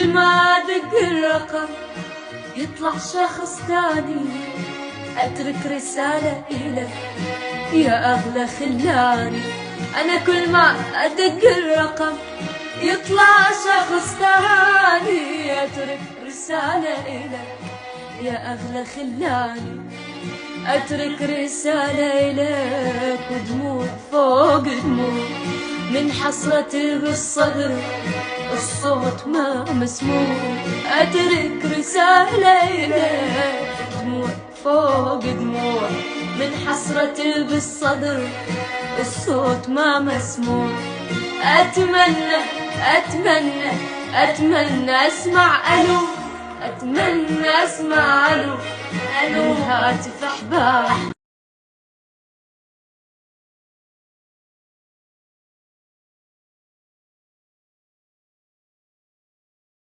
كل ما أدق الرقم يطلع شخص تاني، أترك رسالة إلك يا أغلى خلاني. أنا كل ما أدق الرقم يطلع شخص تاني، أترك رسالة إلك يا أغلى خلاني. أترك رسالة إلك ودموع فوق دموع، من حسرتي بالصدر الصوت ما مسموع. أترك رسالة إليك دموع فوق دموع، من حسرتي بالصدر الصوت ما مسموع. أتمنى أتمنى أتمنى أسمع ألو، أتمنى أسمع ألو، ألو هاتف أحباب.